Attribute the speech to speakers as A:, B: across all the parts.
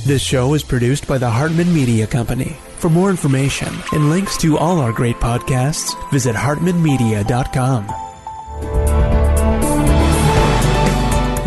A: This show is produced by the Hartman Media Company. For more information and links to all our great podcasts, visit hartmanmedia.com.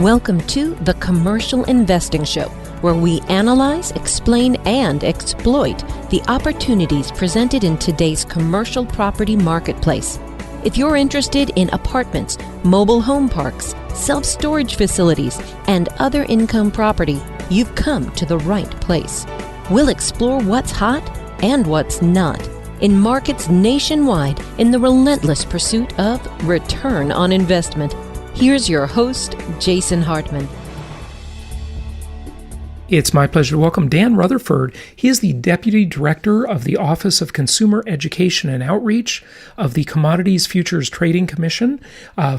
B: Welcome to The Commercial Investing Show, where we analyze, explain, and exploit the opportunities presented in today's commercial property marketplace. If you're interested in apartments, mobile home parks, self-storage facilities, and other income property, you've come to the right place. We'll explore what's hot and what's not in markets nationwide in the relentless pursuit of return on investment. Here's your host, Jason Hartman.
C: It's my pleasure to welcome Dan Rutherford. He is the Deputy Director of the Office of Consumer Education and Outreach of the Commodities Futures Trading Commission,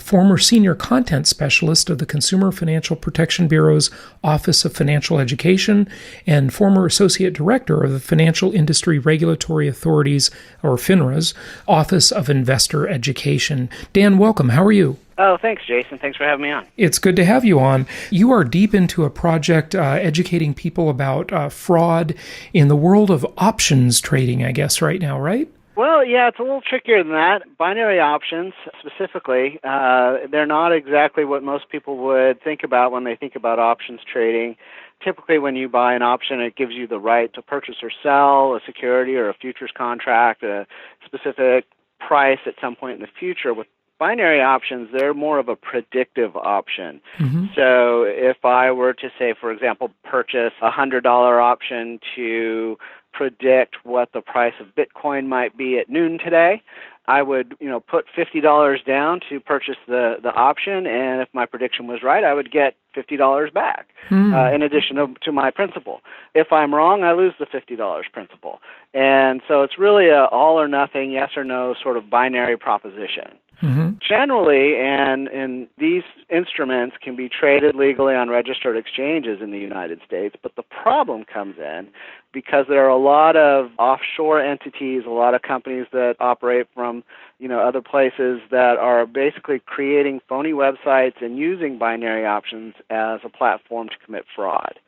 C: former Senior Content Specialist of the Consumer Financial Protection Bureau's Office of Financial Education, and former Associate Director of the Financial Industry Regulatory Authority's, or FINRA's, Office of Investor Education. Dan, welcome. How are you?
D: Oh, thanks, Jason. Thanks for having me on.
C: It's good to have you on. You are deep into a project educating people about fraud in the world of options trading, I guess, right now, right?
D: Well, yeah, it's a little trickier than that. Binary options, specifically, they're not exactly what most people would think about when they think about options trading. Typically, when you buy an option, it gives you the right to purchase or sell a security or a futures contract, a specific price at some point in the future. With binary options, they're more of a predictive option. Mm-hmm. So if I were to say, for example, purchase a $100 option to predict what the price of Bitcoin might be at noon today, I would, put $50 down to purchase the option, and if my prediction was right, I would get $50 back, in addition to my principal. If I'm wrong, I lose the $50 principal. And so it's really a all or nothing, yes or no sort of binary proposition. Mm-hmm. Generally, and these instruments can be traded legally on registered exchanges in the United States, but the problem comes in because there are a lot of offshore entities, a lot of companies that operate from other places that are basically creating phony websites and using binary options as a platform to commit fraud.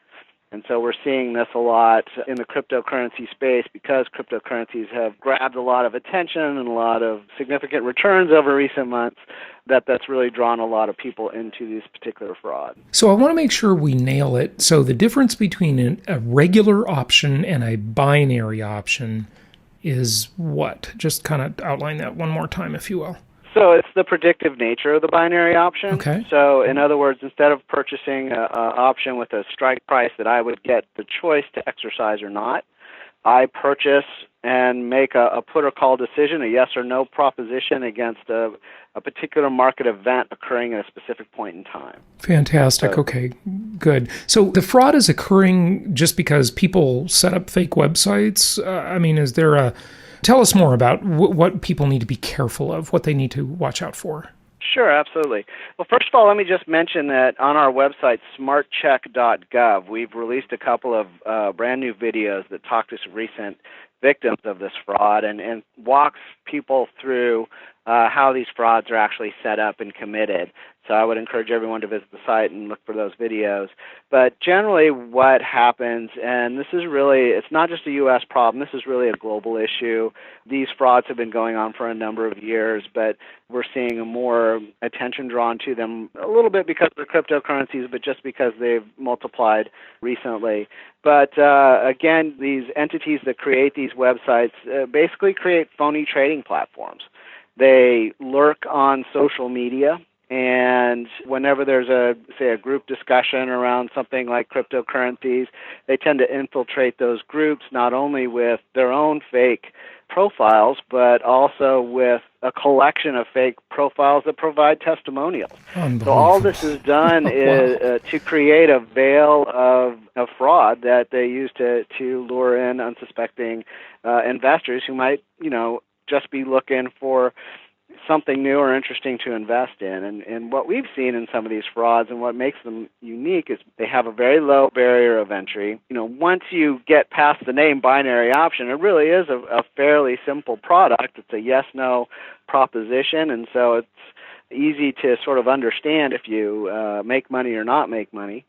D: And so we're seeing this a lot in the cryptocurrency space because cryptocurrencies have grabbed a lot of attention and a lot of significant returns over recent months. That's really drawn a lot of people into this particular fraud.
C: So I want to make sure we nail it. So the difference between a regular option and a binary option is what? Just kind of outline that one more time, if you will.
D: So it's the predictive nature of the binary option. Okay. So in other words, instead of purchasing an option with a strike price that I would get the choice to exercise or not, I purchase and make a put or call decision, a yes or no proposition against a particular market event occurring at a specific point in time.
C: Fantastic. Okay, good. So the fraud is occurring just because people set up fake websites? Is there Tell us more about what people need to be careful of, what they need to watch out for.
D: Sure, absolutely. Well, first of all, let me just mention that on our website, smartcheck.gov, we've released a couple of brand new videos that talk to some recent victims of this fraud and walks people through how these frauds are actually set up and committed. So I would encourage everyone to visit the site and look for those videos. But generally what happens, and this is really, it's not just a U.S. problem, this is really a global issue. These frauds have been going on for a number of years, but we're seeing more attention drawn to them a little bit because of the cryptocurrencies, but just because they've multiplied recently. But again, these entities that create these websites basically create phony trading platforms. They lurk on social media, and whenever there's a group discussion around something like cryptocurrencies, they tend to infiltrate those groups not only with their own fake profiles, but also with a collection of fake profiles that provide testimonials. So all this is done is to create a veil of fraud that they use to lure in unsuspecting investors who might, just be looking for something new or interesting to invest in. And what we've seen in some of these frauds and what makes them unique is they have a very low barrier of entry. Once you get past the name binary option, it really is a fairly simple product. It's a yes-no proposition, and so it's easy to sort of understand if you make money or not make money.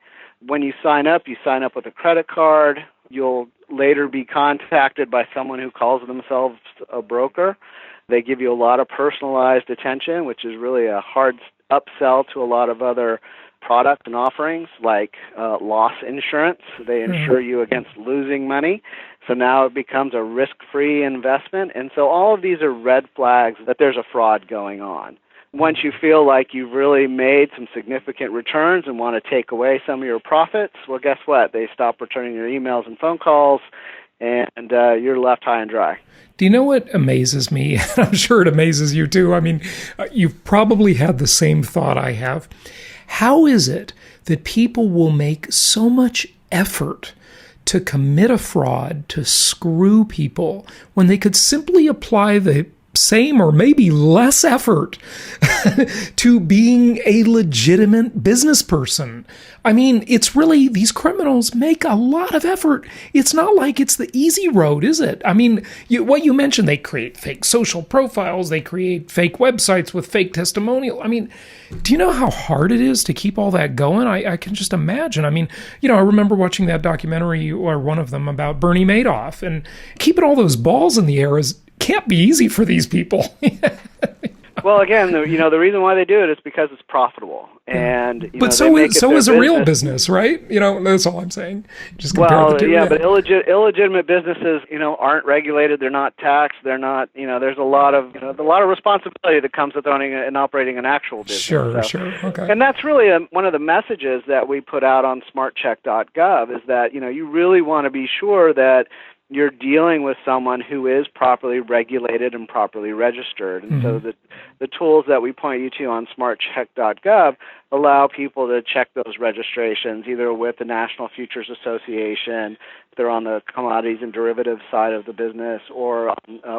D: When you sign up with a credit card. You'll later be contacted by someone who calls themselves a broker. They give you a lot of personalized attention, which is really a hard upsell to a lot of other products and offerings like loss insurance. They insure you against losing money. So now it becomes a risk-free investment. And so all of these are red flags that there's a fraud going on. Once you feel like you've really made some significant returns and want to take away some of your profits, well, guess what? They stop returning your emails and phone calls, and you're left high and dry.
C: Do you know what amazes me? I'm sure it amazes you too. I mean, you've probably had the same thought I have. How is it that people will make so much effort to commit a fraud, to screw people, when they could simply apply the same or maybe less effort to being a legitimate business person? I mean, it's really, these criminals make a lot of effort. It's not like it's the easy road, is it? I mean, what you mentioned, they create fake social profiles, they create fake websites with fake testimonial. I mean, do you know how hard it is to keep all that going? I can just imagine. I mean, I remember watching that documentary, or one of them, about Bernie Madoff, and keeping all those balls in the air can't be easy for these people.
D: Well, again, the reason why they do it is because it's profitable, and
C: but so is a real business, right? That's all I'm saying. Just compare the two.
D: Yeah, but illegitimate businesses, aren't regulated. They're not taxed. They're not. There's a lot of responsibility that comes with owning and operating an actual business.
C: Sure, okay.
D: And that's really one of the messages that we put out on smartcheck.gov is that you really want to be sure that you're dealing with someone who is properly regulated and properly registered. And so the tools that we point you to on smartcheck.gov allow people to check those registrations, either with the National Futures Association, if they're on the commodities and derivatives side of the business, or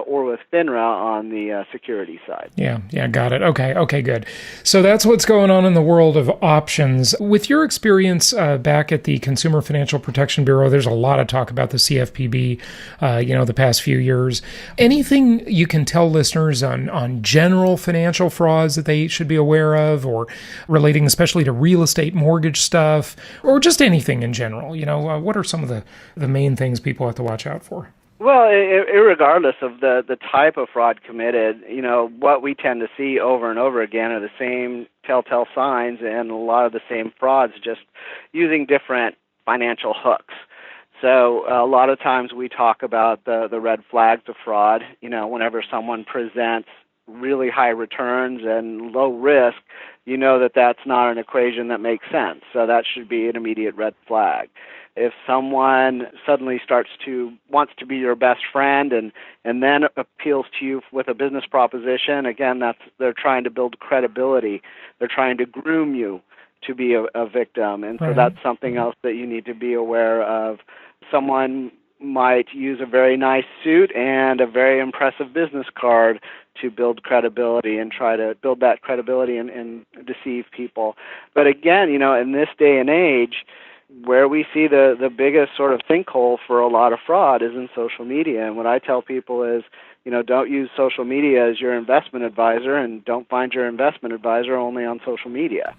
D: with FINRA on the security side.
C: Yeah, got it. Okay, good. So that's what's going on in the world of options. With your experience back at the Consumer Financial Protection Bureau, there's a lot of talk about the CFPB, the past few years. Anything you can tell listeners on general financial frauds that they should be aware of, or relating especially to real estate mortgage stuff, or just anything in general? What are some of the main things people have to watch out for?
D: Well, regardless of the type of fraud committed, what we tend to see over and over again are the same telltale signs and a lot of the same frauds, just using different financial hooks. So a lot of times we talk about the red flags of fraud. Whenever someone presents really high returns and low risk, that's not an equation that makes sense. So that should be an immediate red flag. If someone suddenly wants to be your best friend and then appeals to you with a business proposition, again, they're trying to build credibility. They're trying to groom you to be a victim. And so that's something else that you need to be aware of. Someone might use a very nice suit and a very impressive business card to build credibility and try to build that credibility and deceive people. But again, in this day and age, where we see the biggest sort of sinkhole for a lot of fraud is in social media. And what I tell people is, don't use social media as your investment advisor, and don't find your investment advisor only on social media.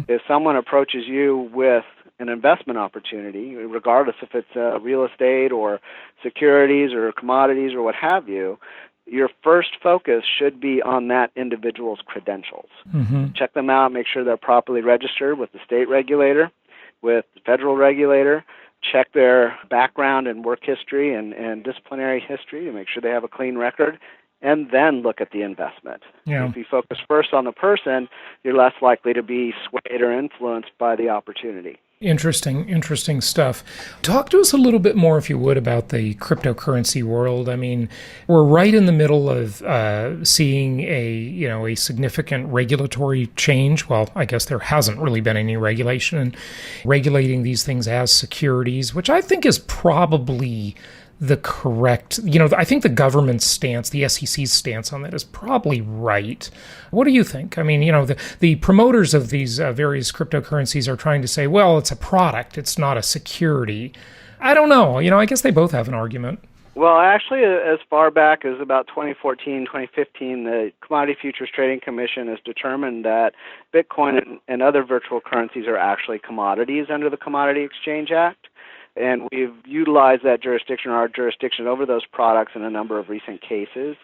D: If someone approaches you with an investment opportunity, regardless if it's real estate or securities or commodities or what have you, your first focus should be on that individual's credentials. Check them out, make sure they're properly registered with the state regulator, with the federal regulator. Check their background and work history and disciplinary history to make sure they have a clean record, and then look at the investment. If you focus first on the person, you're less likely to be swayed or influenced by the opportunity.
C: Interesting stuff. Talk to us a little bit more, if you would, about the cryptocurrency world. I mean, we're right in the middle of seeing a significant regulatory change. Well, I guess there hasn't really been any regulation, and regulating these things as securities, which I think is probably the correct, I think the government's stance, the SEC's stance on that is probably right. What do you think? I mean, the promoters of these various cryptocurrencies are trying to say, well, it's a product, it's not a security. I don't know. I guess they both have an argument.
D: Well, actually, as far back as about 2014, 2015, the Commodity Futures Trading Commission has determined that Bitcoin and other virtual currencies are actually commodities under the Commodity Exchange Act. And we've utilized that jurisdiction, or our jurisdiction, over those products in a number of recent cases.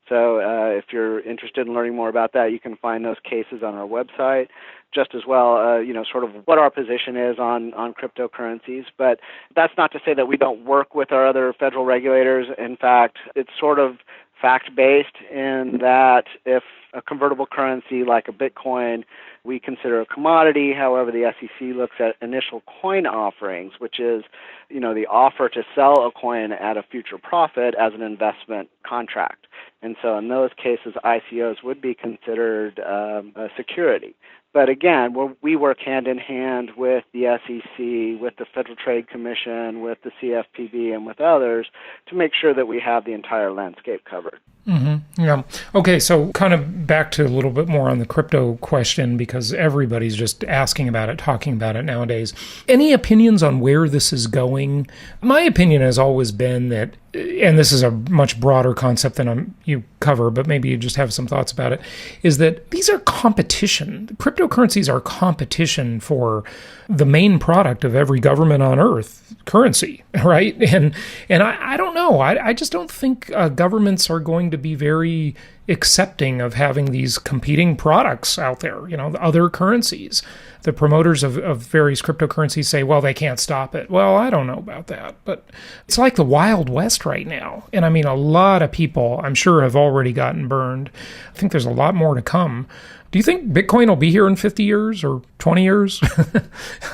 D: So if you're interested in learning more about that, you can find those cases on our website. Just as well, sort of what our position is on cryptocurrencies. But that's not to say that we don't work with our other federal regulators. In fact, it's sort of fact-based in that if a convertible currency like a Bitcoin we consider a commodity. However, the SEC looks at initial coin offerings, which is, the offer to sell a coin at a future profit as an investment contract. And so in those cases, ICOs would be considered a security. But again, we work hand in hand with the SEC, with the Federal Trade Commission, with the CFPB, and with others to make sure that we have the entire landscape covered.
C: Mm-hmm. Yeah. Okay, so kind of back to a little bit more on the crypto question, because everybody's just asking about it, talking about it nowadays. Any opinions on where this is going? My opinion has always been that, and this is a much broader concept than you cover, but maybe you just have some thoughts about it, is that these are competition. Cryptocurrencies are competition for the main product of every government on earth, currency, right? And I don't know. I just don't think governments are going to be very accepting of having these competing products out there, the other currencies. The promoters of various cryptocurrencies say, well, they can't stop it. Well, I don't know about that, but it's like the Wild West right now. And I mean, a lot of people, I'm sure, have already gotten burned. I think there's a lot more to come. Do you think Bitcoin will be here in 50 years or 20 years?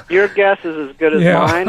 D: Your guess is as good as mine,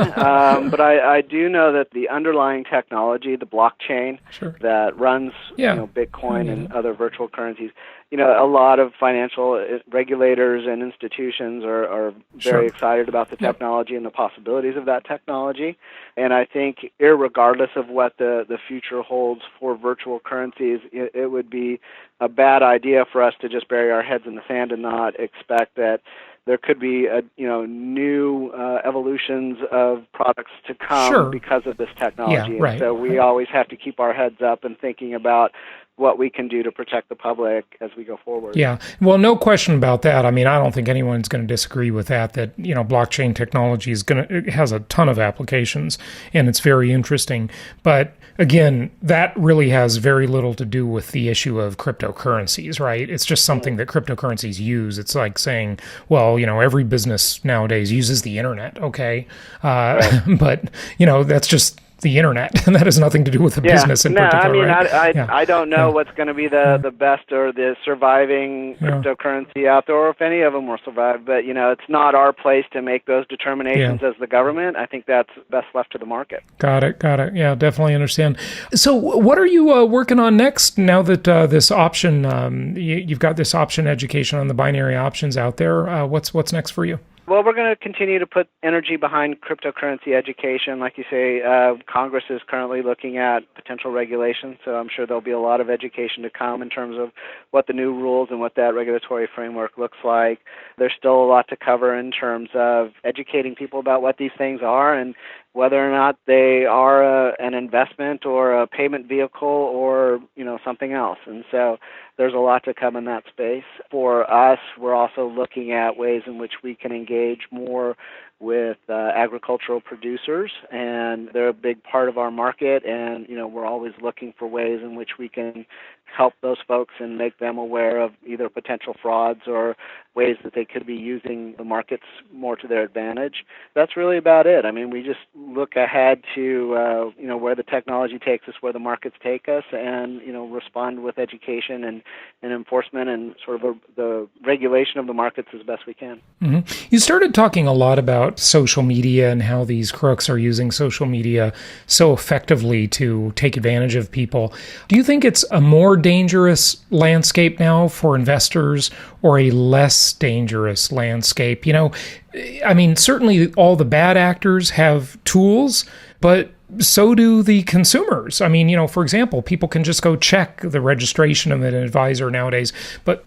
D: but I do know that the underlying technology, the blockchain that runs Bitcoin and other virtual currencies, a lot of financial regulators and institutions are very excited about the technology and the possibilities of that technology. And I think irregardless of what the future holds for virtual currencies, it would be a bad idea for us to just bury our heads in the sand and not expect that there could be new evolutions of products to come because of this technology.
C: Yeah, right.
D: And so we always have to keep our heads up and thinking about what we can do to protect the public as we go forward.
C: Yeah, well, no question about that. I mean, I don't think anyone's going to disagree with that blockchain technology it has a ton of applications, and it's very interesting. But again, that really has very little to do with the issue of cryptocurrencies, right? It's just something that cryptocurrencies use. It's like saying, well, every business nowadays uses the internet, okay? But, that's just the internet, and that has nothing to do with the business in particular.
D: I mean,
C: right?
D: I don't know what's going to be the best or the surviving cryptocurrency out there, or if any of them will survive. But it's not our place to make those determinations as the government. I think that's best left to the market. Got it.
C: Yeah, definitely understand. So, what are you working on next? Now that this option, you've got this option education on the binary options out there. What's next for you?
D: Well, we're going to continue to put energy behind cryptocurrency education. Like you say, Congress is currently looking at potential regulations, so I'm sure there'll be a lot of education to come in terms of what the new rules and what that regulatory framework looks like. There's still a lot to cover in terms of educating people about what these things are and whether or not they are an investment or a payment vehicle or, something else. And so there's a lot to come in that space. For us, we're also looking at ways in which we can engage more with agricultural producers, and they're a big part of our market, and we're always looking for ways in which we can help those folks and make them aware of either potential frauds or ways that they could be using the markets more to their advantage. That's really about it. I mean, we just look ahead to where the technology takes us, where the markets take us, and respond with education and enforcement and sort of the regulation of the markets as best we can.
C: Mm-hmm. You started talking a lot about social media and how these crooks are using social media so effectively to take advantage of people. Do you think it's a more dangerous landscape now for investors or a less dangerous landscape? I mean, certainly all the bad actors have tools, but so do the consumers. I mean, for example, people can just go check the registration of an advisor nowadays. But,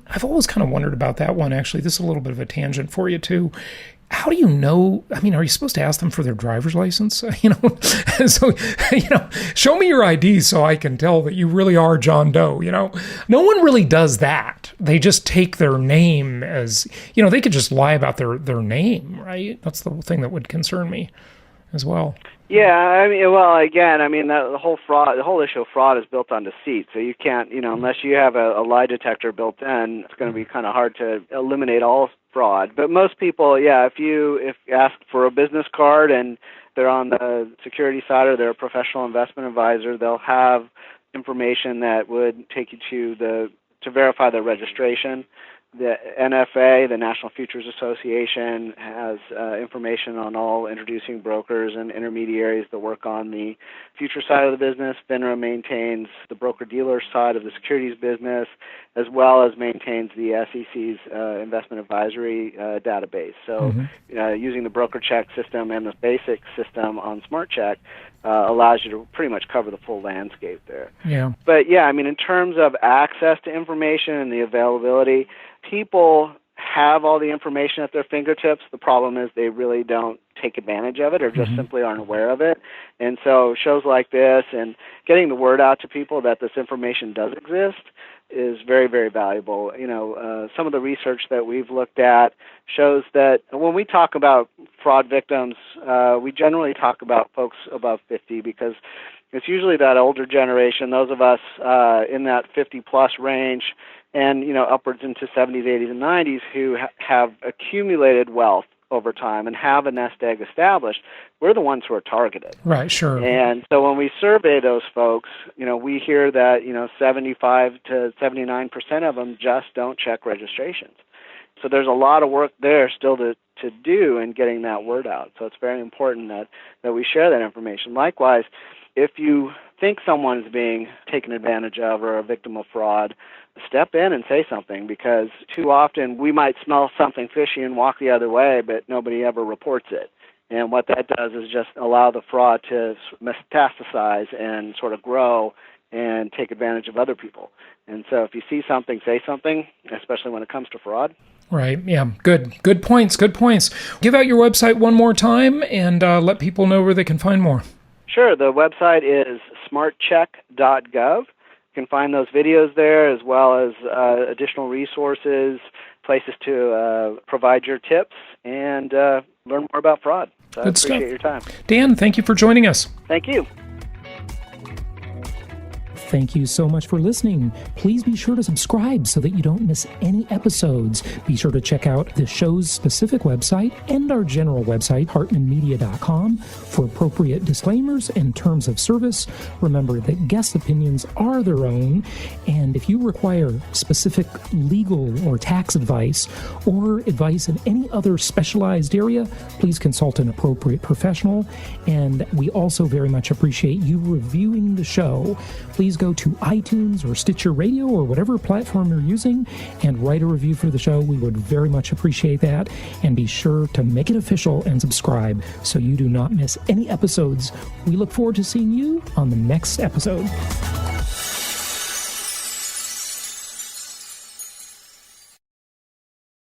C: I've always kind of wondered about that one, actually. This is a little bit of a tangent for you, too. how do you know? I mean, are you supposed to ask them for their driver's license? So, show me your ID so I can tell that you really are John Doe. No one really does that. They just take their name as, they could just lie about their name, right? That's the thing that would concern me as well.
D: Yeah, the whole issue of fraud is built on deceit. So you can't, unless you have a lie detector built in, it's going to be kind of hard to eliminate all fraud. But most people, if you ask for a business card and they're on the security side or they're a professional investment advisor, they'll have information that would take you to verify their registration. The NFA, the National Futures Association, has information on all introducing brokers and intermediaries that work on the future side of the business. FINRA maintains the broker-dealer side of the securities business, as well as maintains the SEC's investment advisory database. So using the broker check system and the basic system on Smart Check allows you to pretty much cover the full landscape there.
C: Yeah.
D: But in terms of access to information and the availability, people have all the information at their fingertips. The problem is they really don't take advantage of it or just simply aren't aware of it. And so shows like this and getting the word out to people that this information does exist is very, very valuable. Some of the research that we've looked at shows that when we talk about fraud victims, we generally talk about folks above 50 because it's usually that older generation, those of us in that 50-plus range, and upwards into 70s, 80s, and 90s who have accumulated wealth over time and have a nest egg established. We're the ones who are targeted.
C: Right, sure.
D: And so when we survey those folks, we hear that 75 to 79% of them just don't check registrations. So there's a lot of work there still to do in getting that word out. So it's very important that we share that information. Likewise, if you think someone is being taken advantage of or a victim of fraud, step in and say something, because too often we might smell something fishy and walk the other way, but nobody ever reports it. And what that does is just allow the fraud to metastasize and sort of grow and take advantage of other people. And so if you see something, say something, especially when it comes to fraud.
C: Right. Yeah. Good points. Give out your website one more time and let people know where they can find more.
D: Sure. The website is smartcheck.gov. You can find those videos there as well as additional resources, places to provide your tips, and learn more about fraud. So I appreciate your time.
C: Dan, thank you for joining us.
D: Thank you.
C: Thank you so much for listening. Please be sure to subscribe so that you don't miss any episodes. Be sure to check out the show's specific website and our general website, hartmanmedia.com, for appropriate disclaimers and terms of service. Remember that guest opinions are their own, and if you require specific legal or tax advice or advice in any other specialized area, please consult an appropriate professional. And we also very much appreciate you reviewing the show. Please go to iTunes or Stitcher Radio or whatever platform you're using and write a review for the show. We would very much appreciate that. And be sure to make it official and subscribe so you do not miss any episodes. We look forward to seeing you on the next episode.